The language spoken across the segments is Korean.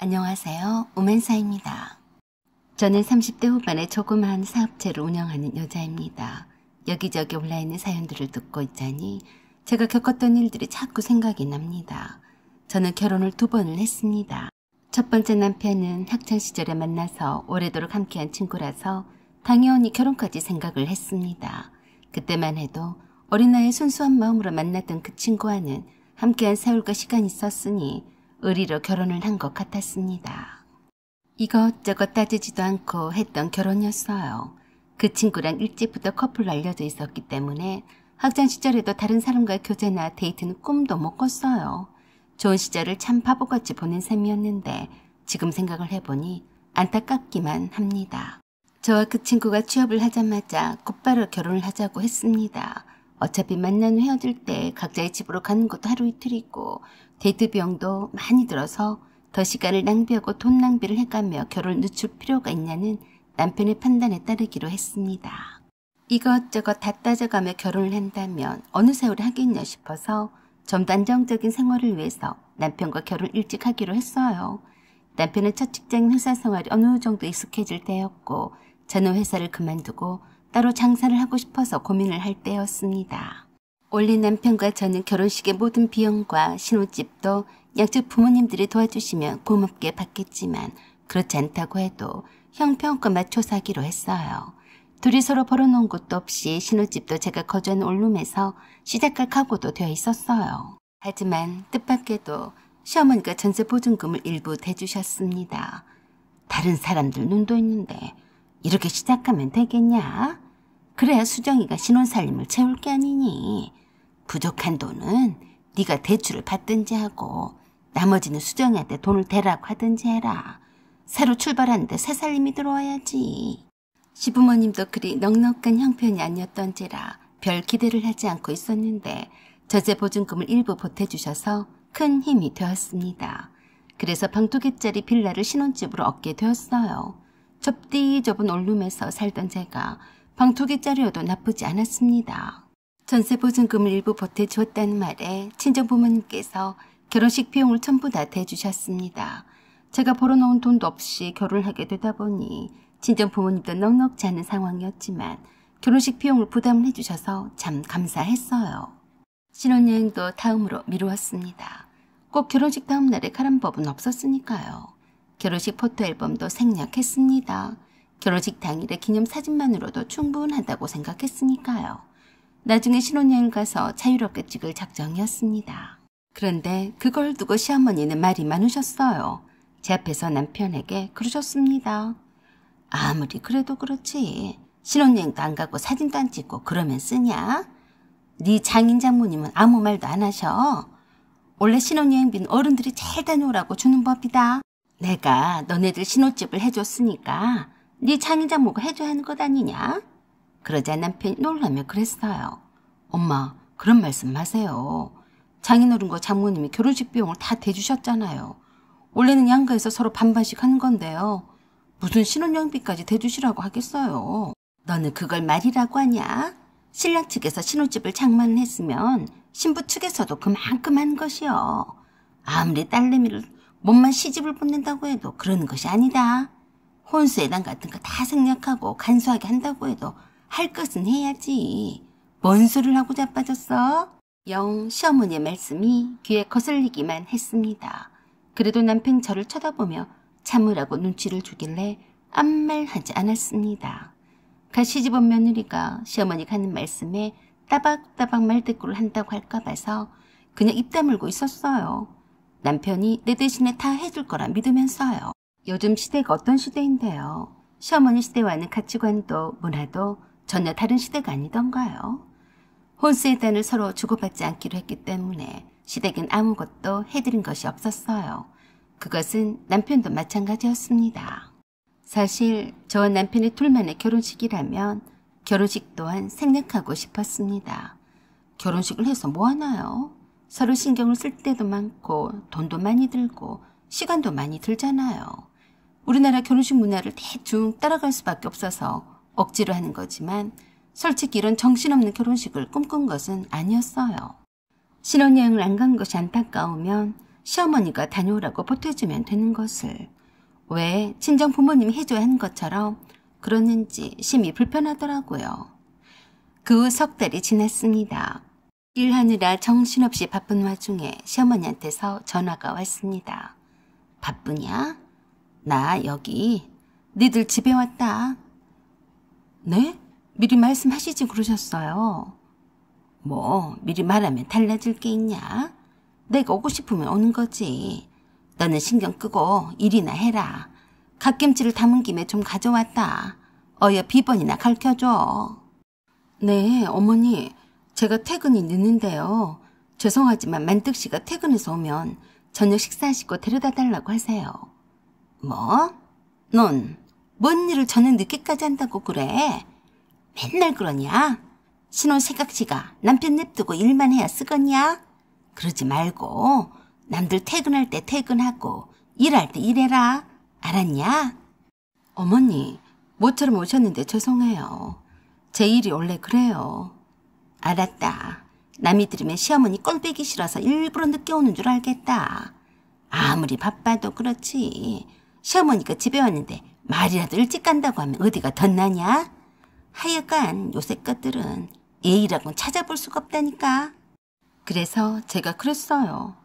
안녕하세요. 오멘사입니다. 저는 30대 후반의 조그마한 사업체를 운영하는 여자입니다. 여기저기 올라있는 사연들을 듣고 있자니 제가 겪었던 일들이 자꾸 생각이 납니다. 저는 결혼을 2번을 했습니다. 첫 번째 남편은 학창시절에 만나서 오래도록 함께한 친구라서 당연히 결혼까지 생각을 했습니다. 그때만 해도 어린 나이에 순수한 마음으로 만났던 그 친구와는 함께한 세월과 시간이 있었으니 의리로 결혼을 한 것 같았습니다. 이것저것 따지지도 않고 했던 결혼이었어요. 그 친구랑 일찍부터 커플로 알려져 있었기 때문에 학창시절에도 다른 사람과의 교제나 데이트는 꿈도 못 꿨어요. 좋은 시절을 참 바보같이 보낸 셈이었는데 지금 생각을 해보니 안타깝기만 합니다. 저와 그 친구가 취업을 하자마자 곧바로 결혼을 하자고 했습니다. 어차피 만나는 헤어질 때 각자의 집으로 가는 것도 하루 이틀이고 데이트 비용도 많이 들어서 더 시간을 낭비하고 돈 낭비를 해가며 결혼을 늦출 필요가 있냐는 남편의 판단에 따르기로 했습니다. 이것저것 다 따져가며 결혼을 한다면 어느 세월에 하겠냐 싶어서 좀 더 안정적인 생활을 위해서 남편과 결혼을 일찍 하기로 했어요. 남편은 첫 직장인 회사 생활이 어느 정도 익숙해질 때였고 저는 회사를 그만두고 따로 장사를 하고 싶어서 고민을 할 때였습니다. 원래 남편과 저는 결혼식의 모든 비용과 신혼집도 양쪽 부모님들이 도와주시면 고맙게 받겠지만 그렇지 않다고 해도 형편껏 맞춰서 하기로 했어요. 둘이 서로 벌어놓은 것도 없이 신혼집도 제가 거주하는 원룸에서 시작할 각오도 되어 있었어요. 하지만 뜻밖에도 시어머니가 전세 보증금을 일부 대주셨습니다. 다른 사람들 눈도 있는데 이렇게 시작하면 되겠냐? 그래야 수정이가 신혼살림을 채울 게 아니니. 부족한 돈은 네가 대출을 받든지 하고 나머지는 수정이한테 돈을 대라고 하든지 해라. 새로 출발하는데 새 살림이 들어와야지. 시부모님도 그리 넉넉한 형편이 아니었던지라 별 기대를 하지 않고 있었는데 전세 보증금을 일부 보태주셔서 큰 힘이 되었습니다. 그래서 방 2개짜리 빌라를 신혼집으로 얻게 되었어요. 좁디 좁은 원룸에서 살던 제가 방 2개짜리여도 나쁘지 않았습니다. 전세 보증금을 일부 보태주었다는 말에 친정부모님께서 결혼식 비용을 전부 다 대주셨습니다. 제가 벌어놓은 돈도 없이 결혼을 하게 되다 보니 친정부모님도 넉넉지 않은 상황이었지만 결혼식 비용을 부담을 해주셔서 참 감사했어요. 신혼여행도 다음으로 미루었습니다. 꼭 결혼식 다음 날에 가란 법은 없었으니까요. 결혼식 포토앨범도 생략했습니다. 결혼식 당일의 기념사진만으로도 충분하다고 생각했으니까요. 나중에 신혼여행을 가서 자유롭게 찍을 작정이었습니다. 그런데 그걸 두고 시어머니는 말이 많으셨어요. 제 앞에서 남편에게 그러셨습니다. 아무리 그래도 그렇지. 신혼여행도 안 가고 사진도 안 찍고 그러면 쓰냐? 네 장인 장모님은 아무 말도 안 하셔. 원래 신혼여행비는 어른들이 잘 다녀오라고 주는 법이다. 내가 너네들 신혼집을 해줬으니까 네 장인 장모가 해줘야 하는 것 아니냐? 그러자 남편이 놀라며 그랬어요. 엄마, 그런 말씀 마세요. 장인어른과 장모님이 결혼식 비용을 다 대주셨잖아요. 원래는 양가에서 서로 반반씩 하는 건데요. 무슨 신혼여행비까지 대주시라고 하겠어요. 너는 그걸 말이라고 하냐? 신랑 측에서 신혼집을 장만을 했으면 신부 측에서도 그만큼 한 것이요. 아무리 딸내미를 몸만 시집을 보낸다고 해도 그러는 것이 아니다. 혼수예단 같은 거 다 생략하고 간소하게 한다고 해도 할 것은 해야지. 뭔 소리를 하고 자빠졌어? 영 시어머니의 말씀이 귀에 거슬리기만 했습니다. 그래도 남편이 저를 쳐다보며 참으라고 눈치를 주길래 아무 말 하지 않았습니다. 갓 시집온 며느리가 시어머니가 하는 말씀에 따박따박 말대꾸를 한다고 할까 봐서 그냥 입 다물고 있었어요. 남편이 내 대신에 다 해줄 거라 믿으면서요. 요즘 시대가 어떤 시대인데요. 시어머니 시대와는 가치관도 문화도 전혀 다른 시대가 아니던가요. 혼수예단을 서로 주고받지 않기로 했기 때문에 시댁은 아무것도 해드린 것이 없었어요. 그것은 남편도 마찬가지였습니다. 사실 저와 남편의 둘만의 결혼식이라면 결혼식 또한 생략하고 싶었습니다. 결혼식을 해서 뭐하나요? 서로 신경을 쓸 때도 많고 돈도 많이 들고 시간도 많이 들잖아요. 우리나라 결혼식 문화를 대충 따라갈 수밖에 없어서 억지로 하는 거지만 솔직히 이런 정신없는 결혼식을 꿈꾼 것은 아니었어요. 신혼여행을 안 간 것이 안타까우면 시어머니가 다녀오라고 보태주면 되는 것을 왜 친정 부모님이 해줘야 하는 것처럼 그러는지 심히 불편하더라고요. 그 후 석 달이 지났습니다. 일하느라 정신없이 바쁜 와중에 시어머니한테서 전화가 왔습니다. 바쁘냐? 나 여기 니들 집에 왔다. 네? 미리 말씀하시지 그러셨어요. 뭐 미리 말하면 달라질 게 있냐? 내가 오고 싶으면 오는 거지. 너는 신경 끄고 일이나 해라. 갓김치를 담은 김에 좀 가져왔다. 어여 비번이나 가르쳐줘. 네, 어머니. 제가 퇴근이 늦는데요. 죄송하지만 만득씨가 퇴근해서 오면 저녁 식사하시고 데려다 달라고 하세요. 뭐? 넌 뭔 일을 저녁 늦게까지 한다고 그래? 맨날 그러냐? 신혼 새각시가 남편 냅두고 일만 해야 쓰겄냐? 그러지 말고 남들 퇴근할 때 퇴근하고 일할 때 일해라. 알았냐? 어머니, 모처럼 오셨는데 죄송해요. 제 일이 원래 그래요. 알았다. 남이 들으면 시어머니 꼴보기 싫어서 일부러 늦게 오는 줄 알겠다. 아무리 바빠도 그렇지. 시어머니가 집에 왔는데 말이라도 일찍 간다고 하면 어디가 덧나냐? 하여간 요새 것들은 예의라고는 찾아볼 수가 없다니까. 그래서 제가 그랬어요.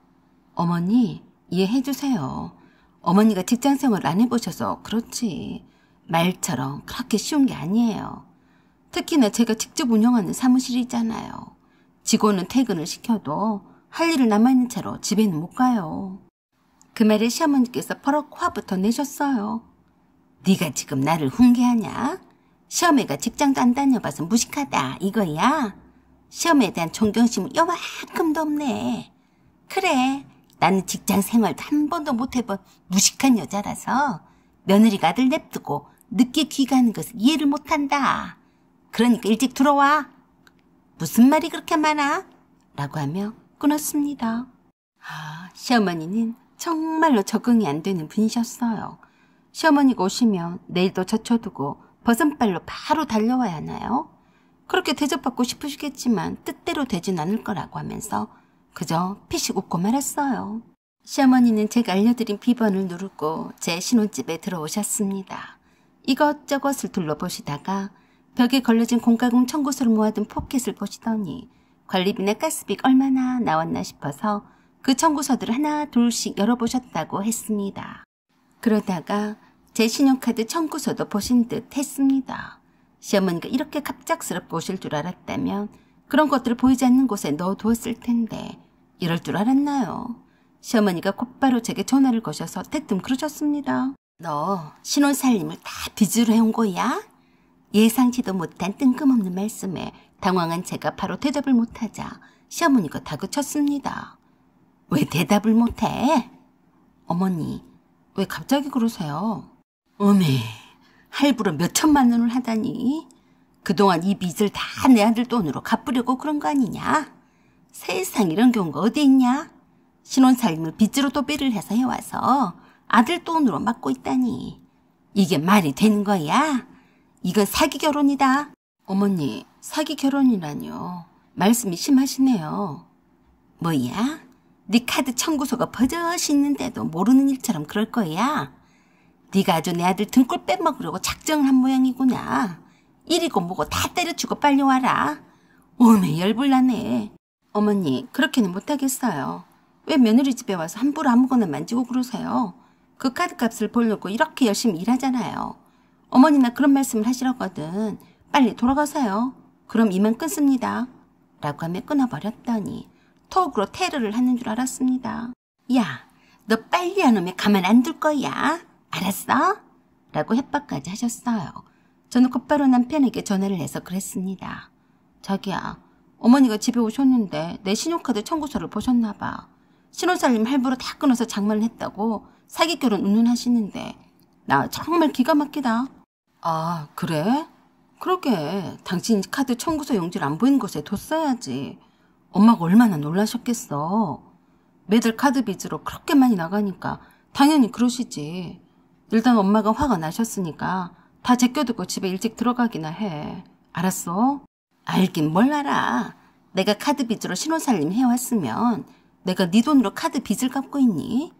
어머니, 이해해 주세요. 어머니가 직장생활을 안 해보셔서 그렇지. 말처럼 그렇게 쉬운 게 아니에요. 특히나 제가 직접 운영하는 사무실이잖아요. 직원은 퇴근을 시켜도 할 일을 남아있는 채로 집에는 못 가요. 그 말에 시어머니께서 버럭 화부터 내셨어요. 네가 지금 나를 훈계하냐? 시어머니가 직장도 안 다녀봐서 무식하다 이거야? 시어머니에 대한 존경심은 요만큼도 없네. 그래, 나는 직장 생활도 한 번도 못 해본 무식한 여자라서 며느리가 아들 냅두고 늦게 귀가하는 것을 이해를 못한다. 그러니까 일찍 들어와. 무슨 말이 그렇게 많아? 라고 하며 끊었습니다. 시어머니는 정말로 적응이 안 되는 분이셨어요. 시어머니가 오시면 내일도 젖혀두고 버선발로 바로 달려와야 하나요? 그렇게 대접받고 싶으시겠지만 뜻대로 되진 않을 거라고 하면서 그저 피식 웃고 말았어요. 시어머니는 제가 알려드린 비번을 누르고 제 신혼집에 들어오셨습니다. 이것저것을 둘러보시다가 벽에 걸려진 공과금 청구서를 모아둔 포켓을 보시더니 관리비나 가스비가 얼마나 나왔나 싶어서 그 청구서들을 하나 둘씩 열어보셨다고 했습니다. 그러다가 제 신용카드 청구서도 보신 듯 했습니다. 시어머니가 이렇게 갑작스럽게 오실 줄 알았다면 그런 것들을 보이지 않는 곳에 넣어두었을 텐데 이럴 줄 알았나요? 시어머니가 곧바로 제게 전화를 거셔서 대뜸 그러셨습니다. 너 신혼 살림을 다 빚으로 해온 거야? 예상치도 못한 뜬금없는 말씀에 당황한 제가 바로 대답을 못하자 시어머니가 다그쳤습니다. 왜 대답을 못해? 어머니, 왜 갑자기 그러세요? 어메, 할부로 몇 천만 원을 하다니. 그동안 이 빚을 다 내 아들 돈으로 갚으려고 그런 거 아니냐? 세상 이런 경우가 어디 있냐? 신혼살림을 빚으로 도배를 해서 해와서 아들 돈으로 맡고 있다니. 이게 말이 되는 거야? 이건 사기 결혼이다. 어머니, 사기 결혼이라뇨. 말씀이 심하시네요. 뭐야? 네 카드 청구서가 버젓이 있는데도 모르는 일처럼 그럴 거야? 네가 아주 내 아들 등골 빼먹으려고 작정을 한 모양이구나. 이리고 뭐고 다 때려치고 빨리 와라. 오메 열불나네. 어머니, 그렇게는 못하겠어요. 왜 며느리 집에 와서 함부로 아무거나 만지고 그러세요? 그 카드값을 벌려고 이렇게 열심히 일하잖아요. 어머니나 그런 말씀을 하시려거든. 빨리 돌아가세요. 그럼 이만 끊습니다. 라고 하며 끊어버렸더니 톡으로 테러를 하는 줄 알았습니다. 야, 너 빨리 안 오면 가만 안 둘 거야. 알았어? 라고 협박까지 하셨어요. 저는 곧바로 남편에게 전화를 해서 그랬습니다. 자기야, 어머니가 집에 오셨는데 내 신용카드 청구서를 보셨나 봐. 신혼살림 할부로 다 끊어서 장만을 했다고 사기 결혼 운운하시는데 나 정말 기가 막히다. 아, 그래? 그러게 당신 카드 청구서 용지를 안 보이는 곳에 뒀어야지. 엄마가 얼마나 놀라셨겠어. 매달 카드 빚으로 그렇게 많이 나가니까 당연히 그러시지. 일단 엄마가 화가 나셨으니까 다 제껴두고 집에 일찍 들어가기나 해. 알았어? 알긴 뭘 알아. 내가 카드 빚으로 신혼살림 해왔으면 내가 네 돈으로 카드 빚을 갚고 있니?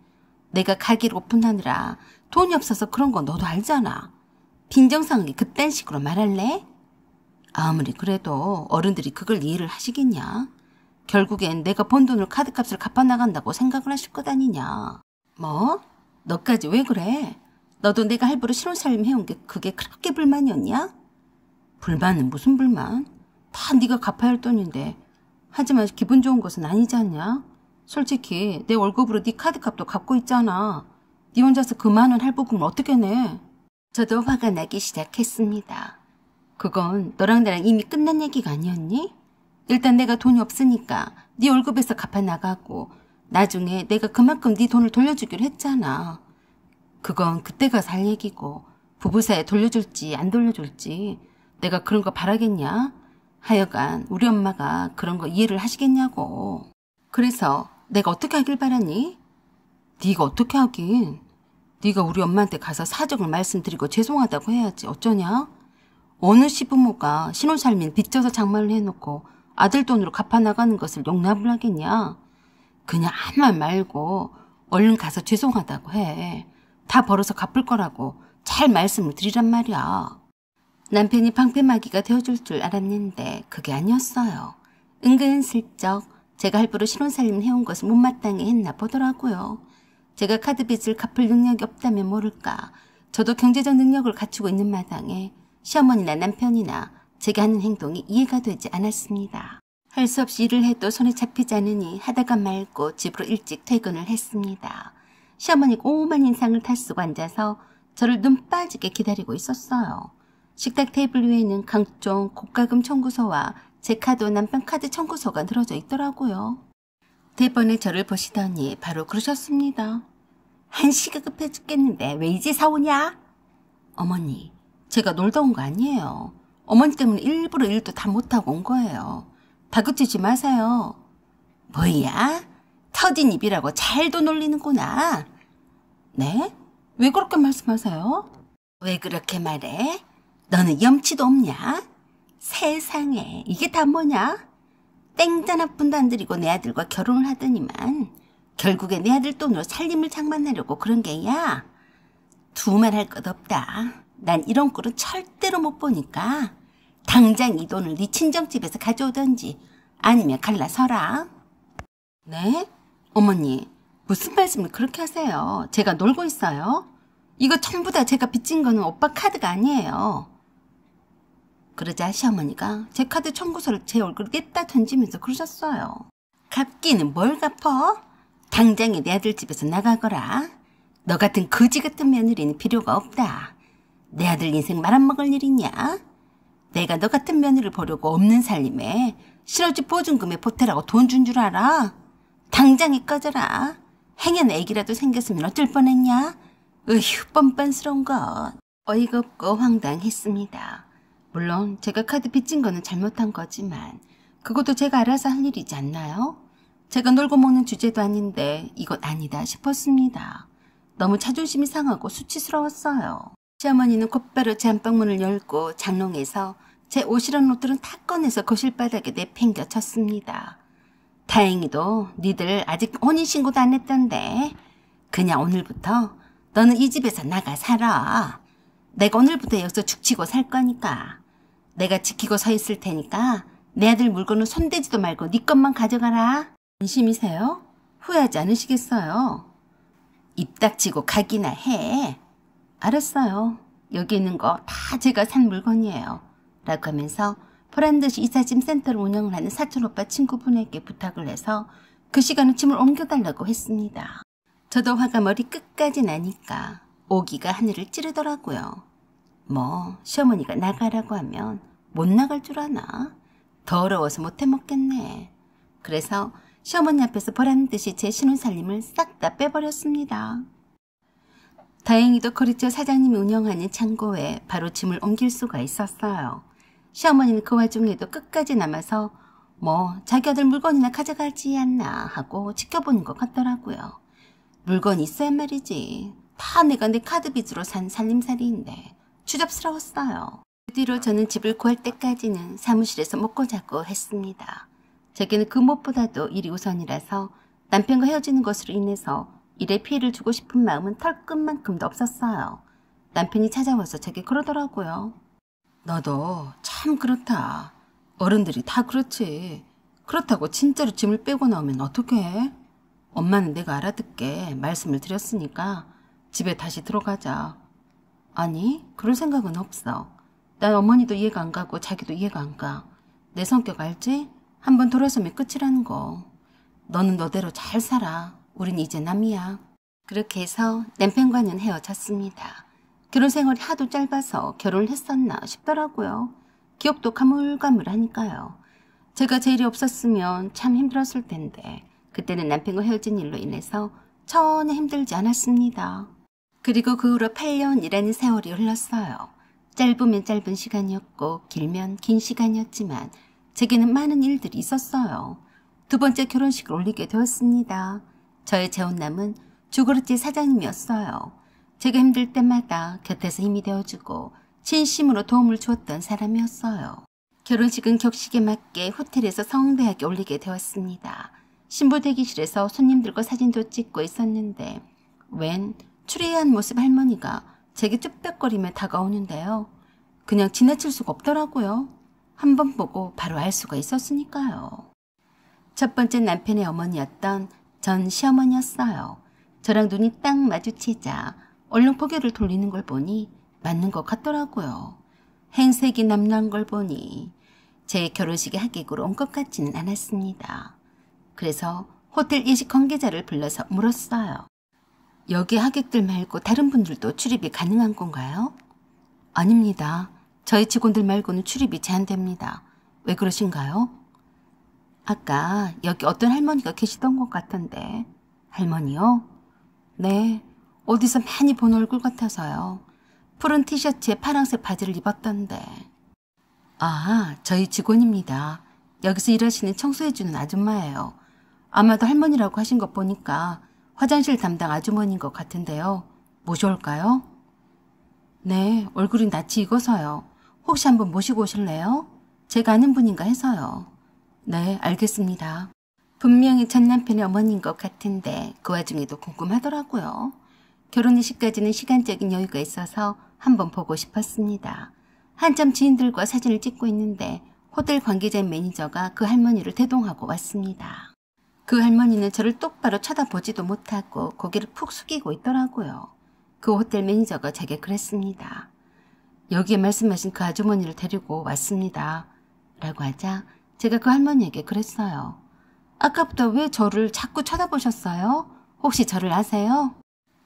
내가 가게를 오픈하느라 돈이 없어서 그런 거 너도 알잖아. 빈정상하게 그딴 식으로 말할래? 아무리 그래도 어른들이 그걸 이해를 하시겠냐? 결국엔 내가 번 돈으로 카드값을 갚아나간다고 생각을 하실 것 아니냐. 뭐? 너까지 왜 그래? 너도 내가 할부로 신혼살림 해온 게 그게 그렇게 불만이었냐? 불만은 무슨 불만? 다 네가 갚아야 할 돈인데. 하지만 기분 좋은 것은 아니지 않냐? 솔직히 내 월급으로 네 카드값도 갚고 있잖아. 네 혼자서 그 많은 할부금을 어떻게 내? 저도 화가 나기 시작했습니다. 그건 너랑 나랑 이미 끝난 얘기가 아니었니? 일단 내가 돈이 없으니까 네 월급에서 갚아나가고 나중에 내가 그만큼 네 돈을 돌려주기로 했잖아. 그건 그때 가서 할 얘기고 부부 사이에 돌려줄지 안 돌려줄지 내가 그런 거 바라겠냐? 하여간 우리 엄마가 그런 거 이해를 하시겠냐고. 그래서 내가 어떻게 하길 바라니? 네가 어떻게 하긴. 네가 우리 엄마한테 가서 사정을 말씀드리고 죄송하다고 해야지. 어쩌냐? 어느 시부모가 신혼살림 빚져서 장만을 해놓고 아들 돈으로 갚아나가는 것을 용납을 하겠냐? 그냥 아무 말 말고 얼른 가서 죄송하다고 해. 다 벌어서 갚을 거라고 잘 말씀을 드리란 말이야. 남편이 방패막이가 되어줄 줄 알았는데 그게 아니었어요. 은근슬쩍 제가 할부로 신혼살림 해온 것을 못마땅히 했나 보더라고요. 제가 카드 빚을 갚을 능력이 없다면 모를까. 저도 경제적 능력을 갖추고 있는 마당에 시어머니나 남편이나 제가 하는 행동이 이해가 되지 않았습니다. 할 수 없이 일을 해도 손에 잡히지 않으니 하다가 말고 집으로 일찍 퇴근을 했습니다. 시어머니가 오만 인상을 탈쓰고 앉아서 저를 눈 빠지게 기다리고 있었어요. 식탁 테이블 위에는 각종 고가금 청구서와 제 카드 남편 카드 청구서가 늘어져 있더라고요. 대번에 저를 보시더니 바로 그러셨습니다. 한시가 급해 죽겠는데 왜 이제 사오냐? 어머니, 제가 놀다 온 거 아니에요. 어머니 때문에 일부러 일도 다 못하고 온 거예요. 다그치지 마세요. 뭐야? 터진 입이라고 잘도 놀리는구나. 네? 왜 그렇게 말씀하세요? 왜 그렇게 말해? 너는 염치도 없냐? 세상에 이게 다 뭐냐? 땡잔 한 푼도 안 들이고 내 아들과 결혼을 하더니만 결국에 내 아들 돈으로 살림을 장만하려고 그런 게야. 두말할 것 없다. 난 이런 꼴은 절대로 못 보니까 당장 이 돈을 네 친정집에서 가져오던지 아니면 갈라서라. 네? 어머니, 무슨 말씀을 그렇게 하세요? 제가 놀고 있어요? 이거 전부 다 제가 빚진 거는 오빠 카드가 아니에요. 그러자 시어머니가 제 카드 청구서를 제 얼굴에 냅다 던지면서 그러셨어요. 갚기는 뭘 갚어? 당장에 내 아들 집에서 나가거라. 너 같은 거지 같은 며느리는 필요가 없다. 내 아들 인생 말아먹을 일이냐? 내가 너 같은 며느리를 보려고 없는 살림에 신혼집 보증금에 보태라고 돈 준 줄 알아? 당장에 꺼져라. 행여나 애기라도 생겼으면 어쩔 뻔했냐? 으휴, 뻔뻔스러운 것. 어이가 없고 황당했습니다. 물론 제가 카드 빚진 거는 잘못한 거지만 그것도 제가 알아서 할 일이지 않나요? 제가 놀고 먹는 주제도 아닌데 이건 아니다 싶었습니다. 너무 자존심이 상하고 수치스러웠어요. 시어머니는 곧바로 제 안방문을 열고 장롱에서 제 옷이랑 옷들은 다 꺼내서 거실 바닥에 내팽겨 쳤습니다. 다행히도 니들 아직 혼인신고도 안 했던데 그냥 오늘부터 너는 이 집에서 나가 살아. 내가 오늘부터 여기서 죽치고 살 거니까. 내가 지키고 서 있을 테니까 내 아들 물건은 손대지도 말고 네 것만 가져가라. 진심이세요? 후회하지 않으시겠어요? 입 닥치고 가기나 해. 알았어요. 여기 있는 거 다 제가 산 물건이에요. 라고 하면서 보란듯이 이삿짐 센터를 운영을 하는 사촌오빠 친구분에게 부탁을 해서 그 시간에 짐을 옮겨달라고 했습니다. 저도 화가 머리 끝까지 나니까 오기가 하늘을 찌르더라고요. 뭐 시어머니가 나가라고 하면 못 나갈 줄 아나? 더러워서 못 해먹겠네. 그래서 시어머니 앞에서 보란듯이 제 신혼살림을 싹 다 빼버렸습니다. 다행히도 거리처 사장님이 운영하는 창고에 바로 짐을 옮길 수가 있었어요. 시어머니는 그 와중에도 끝까지 남아서 뭐 자기 아들 물건이나 가져가지 않나 하고 지켜보는 것 같더라고요. 물건이 있어야 말이지. 다 내가 내 카드 빚으로 산 살림살이인데 추잡스러웠어요. 그 뒤로 저는 집을 구할 때까지는 사무실에서 먹고 자고 했습니다. 제게는 그 무엇보다도 일이 우선이라서 남편과 헤어지는 것으로 인해서 일에 피해를 주고 싶은 마음은 털끝만큼도 없었어요. 남편이 찾아와서 제게 그러더라고요. 너도 참 그렇다. 어른들이 다 그렇지. 그렇다고 진짜로 짐을 빼고 나오면 어떡해? 엄마는 내가 알아듣게 말씀을 드렸으니까 집에 다시 들어가자. 아니, 그럴 생각은 없어. 난 어머니도 이해가 안 가고 자기도 이해가 안 가. 내 성격 알지? 한번 돌아서면 끝이라는 거. 너는 너대로 잘 살아. 우린 이제 남이야. 그렇게 해서 남편과는 헤어졌습니다. 결혼 생활이 하도 짧아서 결혼을 했었나 싶더라고요. 기억도 가물가물하니까요. 제가 제 일이 없었으면 참 힘들었을 텐데 그때는 남편과 헤어진 일로 인해서 전혀 힘들지 않았습니다. 그리고 그 후로 8년이라는 세월이 흘렀어요. 짧으면 짧은 시간이었고 길면 긴 시간이었지만 제게는 많은 일들이 있었어요. 두 번째 결혼식을 올리게 되었습니다. 저의 재혼남은 주거릇지 사장님이었어요. 제가 힘들 때마다 곁에서 힘이 되어주고 진심으로 도움을 주었던 사람이었어요. 결혼식은 격식에 맞게 호텔에서 성대하게 올리게 되었습니다. 신부 대기실에서 손님들과 사진도 찍고 있었는데 웬 추리한 모습 할머니가 제게 쭈뼛거리며 다가오는데요. 그냥 지나칠 수가 없더라고요. 한 번 보고 바로 알 수가 있었으니까요. 첫 번째 남편의 어머니였던 전 시어머니였어요. 저랑 눈이 딱 마주치자 얼른 고개를 돌리는 걸 보니 맞는 것 같더라고요. 행색이 남는 걸 보니 제 결혼식에 하객으로 온 것 같지는 않았습니다. 그래서 호텔 예식 관계자를 불러서 물었어요. 여기 하객들 말고 다른 분들도 출입이 가능한 건가요? 아닙니다. 저희 직원들 말고는 출입이 제한됩니다. 왜 그러신가요? 아까 여기 어떤 할머니가 계시던 것 같던데. 할머니요? 네, 어디서 많이 본 얼굴 같아서요. 푸른 티셔츠에 파란색 바지를 입었던데. 아, 저희 직원입니다. 여기서 일하시는 청소해주는 아줌마예요. 아마도 할머니라고 하신 것 보니까 화장실 담당 아주머니인 것 같은데요. 모셔올까요? 네, 얼굴이 낯이 익어서요. 혹시 한번 모시고 오실래요? 제가 아는 분인가 해서요. 네, 알겠습니다. 분명히 전 남편의 어머니인 것 같은데 그 와중에도 궁금하더라고요. 결혼식까지는 시간적인 여유가 있어서 한번 보고 싶었습니다. 한참 지인들과 사진을 찍고 있는데 호텔 관계자인 매니저가 그 할머니를 대동하고 왔습니다. 그 할머니는 저를 똑바로 쳐다보지도 못하고 고개를 푹 숙이고 있더라고요. 그 호텔 매니저가 제게 그랬습니다. 여기에 말씀하신 그 아주머니를 데리고 왔습니다. 라고 하자 제가 그 할머니에게 그랬어요. 아까부터 왜 저를 자꾸 쳐다보셨어요? 혹시 저를 아세요?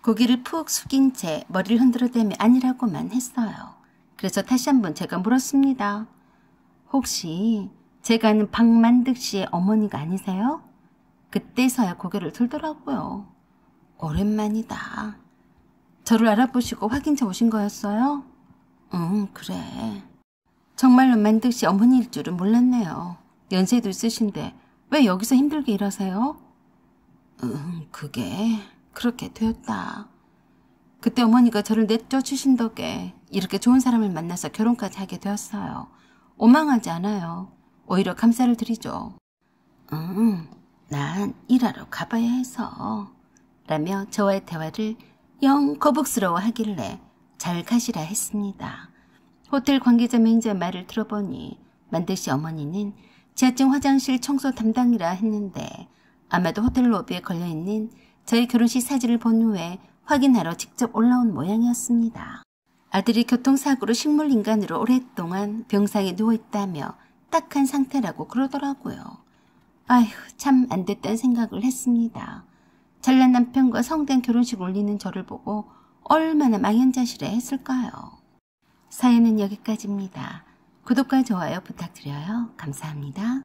고개를 푹 숙인 채 머리를 흔들어대며 아니라고만 했어요. 그래서 다시 한번 제가 물었습니다. 혹시 제가 아는 박만득 씨의 어머니가 아니세요? 그때서야 고개를 들더라고요. 오랜만이다. 저를 알아보시고 확인차 오신 거였어요? 응, 그래. 정말로 만득 씨 어머니일 줄은 몰랐네요. 연세도 있으신데 왜 여기서 힘들게 일하세요? 그게 그렇게 되었다. 그때 어머니가 저를 내쫓으신 덕에 이렇게 좋은 사람을 만나서 결혼까지 하게 되었어요. 원망하지 않아요. 오히려 감사를 드리죠. 난 일하러 가봐야 해서 라며 저와의 대화를 영 거북스러워 하길래 잘 가시라 했습니다. 호텔 관계자 매니저의 말을 들어보니 만득 씨 어머니는 지하층 화장실 청소 담당이라 했는데 아마도 호텔 로비에 걸려있는 저희 결혼식 사진을 본 후에 확인하러 직접 올라온 모양이었습니다. 아들이 교통사고로 식물인간으로 오랫동안 병상에 누워있다며 딱한 상태라고 그러더라고요. 아휴, 참 안 됐다는 생각을 했습니다. 잘난 남편과 성대한 결혼식 올리는 저를 보고 얼마나 망연자실해 했을까요? 사연은 여기까지입니다. 구독과 좋아요 부탁드려요. 감사합니다.